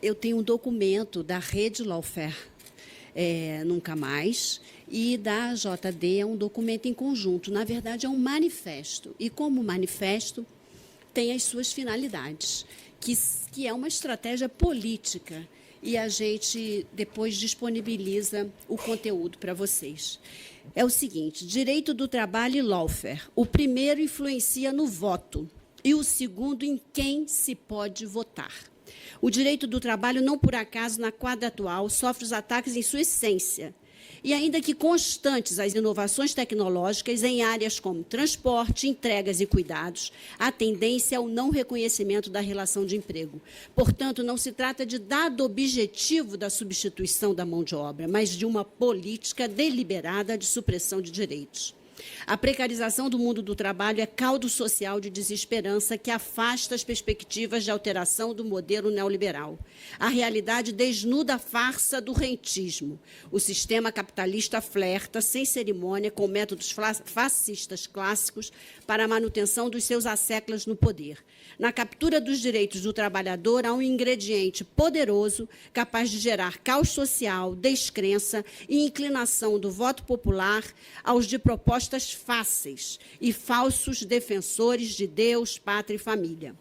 Eu tenho um documento da Rede Lawfare, Nunca Mais, e da JD, é um documento em conjunto. Na verdade, é um manifesto. E, como manifesto, tem as suas finalidades, que é uma estratégia política. E a gente depois disponibiliza o conteúdo para vocês. É o seguinte: direito do trabalho e lawfare. O primeiro influencia no voto e o segundo em quem se pode votar. O direito do trabalho, não por acaso, na quadra atual, sofre os ataques em sua essência. E ainda que constantes as inovações tecnológicas em áreas como transporte, entregas e cuidados, a tendência é o não reconhecimento da relação de emprego. Portanto, não se trata de dado objetivo da substituição da mão de obra, mas de uma política deliberada de supressão de direitos. A precarização do mundo do trabalho é caldo social de desesperança que afasta as perspectivas de alteração do modelo neoliberal. A realidade desnuda a farsa do rentismo. O sistema capitalista flerta, sem cerimônia, com métodos fascistas clássicos para a manutenção dos seus asseclas no poder. Na captura dos direitos do trabalhador, há um ingrediente poderoso capaz de gerar caos social, descrença e inclinação do voto popular aos de propostas fáceis e falsos defensores de Deus, pátria e família.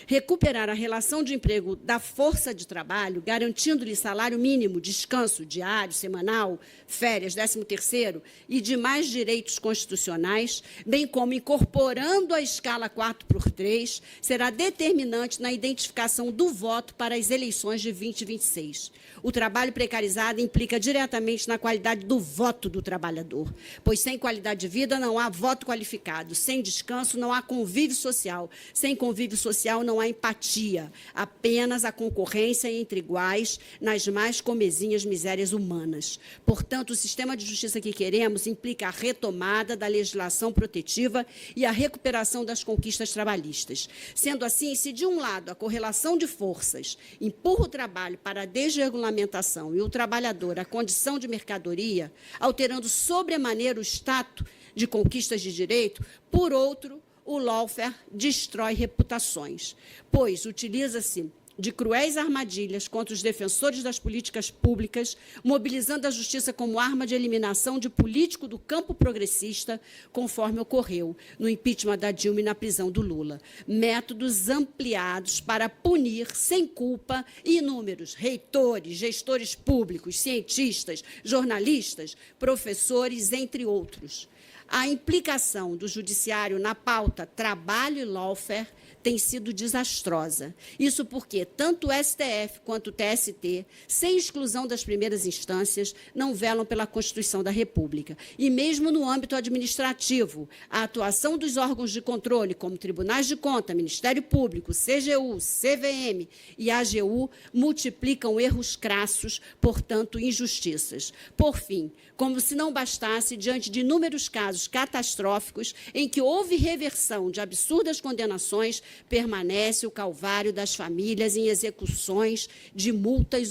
Recuperar a relação de emprego da força de trabalho, garantindo-lhe salário mínimo, descanso diário, semanal, férias, 13º e demais direitos constitucionais, bem como incorporando a escala 4x3, será determinante na identificação do voto para as eleições de 2026. O trabalho precarizado implica diretamente na qualidade do voto do trabalhador, pois sem qualidade de vida não há voto qualificado, sem descanso não há convívio social, sem convívio social não há empatia, apenas a concorrência entre iguais nas mais comezinhas misérias humanas. Portanto, o sistema de justiça que queremos implica a retomada da legislação protetiva e a recuperação das conquistas trabalhistas. Sendo assim, se de um lado a correlação de forças empurra o trabalho para a desregulamentação e o trabalhador a condição de mercadoria, alterando sobremaneira o status de conquistas de direito, por outro, o lawfare destrói reputações, pois utiliza-se de cruéis armadilhas contra os defensores das políticas públicas, mobilizando a justiça como arma de eliminação de político do campo progressista, conforme ocorreu no impeachment da Dilma e na prisão do Lula. Métodos ampliados para punir, sem culpa, inúmeros reitores, gestores públicos, cientistas, jornalistas, professores, entre outros. A implicação do judiciário na pauta trabalho e lawfare tem sido desastrosa. Isso porque tanto o STF quanto o TST, sem exclusão das primeiras instâncias, não velam pela Constituição da República. E mesmo no âmbito administrativo, a atuação dos órgãos de controle, como tribunais de conta, Ministério Público, CGU, CVM e AGU, multiplicam erros crassos, portanto, injustiças. Por fim, como se não bastasse, diante de inúmeros casos catastróficos em que houve reversão de absurdas condenações, permanece o calvário das famílias em execuções de multas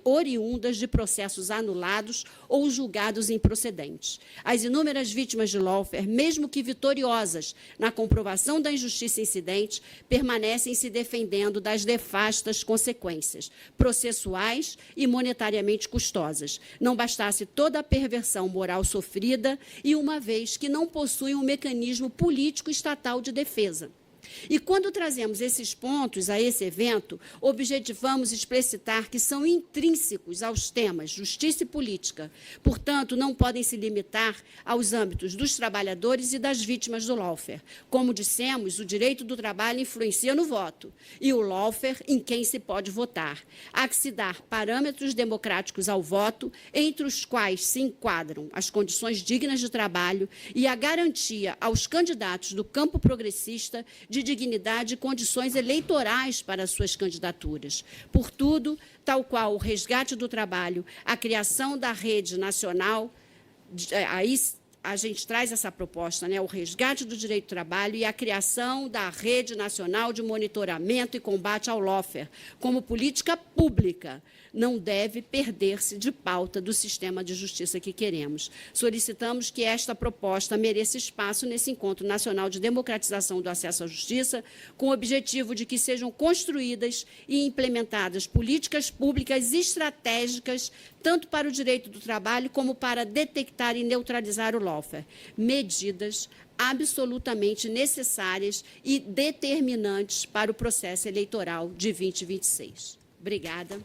oriundas de processos anulados ou julgados improcedentes. As inúmeras vítimas de lawfare, mesmo que vitoriosas na comprovação da injustiça incidente, permanecem se defendendo das nefastas consequências processuais e monetariamente custosas. Não bastasse toda a perversão moral sofrida e uma vez que não possuem um mecanismo político estatal de defesa. E quando trazemos esses pontos a esse evento, objetivamos explicitar que são intrínsecos aos temas justiça e política, portanto, não podem se limitar aos âmbitos dos trabalhadores e das vítimas do lawfare. Como dissemos, o direito do trabalho influencia no voto e o lawfare em quem se pode votar. Há que se dar parâmetros democráticos ao voto, entre os quais se enquadram as condições dignas de trabalho e a garantia aos candidatos do campo progressista de dignidade e condições eleitorais para suas candidaturas. Por tudo, tal qual o resgate do trabalho, a criação da rede nacional, a gente traz essa proposta, né, o resgate do direito do trabalho e a criação da Rede Nacional de Monitoramento e Combate ao Lawfare, como política pública, não deve perder-se de pauta do sistema de justiça que queremos. Solicitamos que esta proposta mereça espaço nesse Encontro Nacional de Democratização do Acesso à Justiça, com o objetivo de que sejam construídas e implementadas políticas públicas estratégicas, tanto para o direito do trabalho como para detectar e neutralizar o lawfare. Medidas absolutamente necessárias e determinantes para o processo eleitoral de 2026. Obrigada.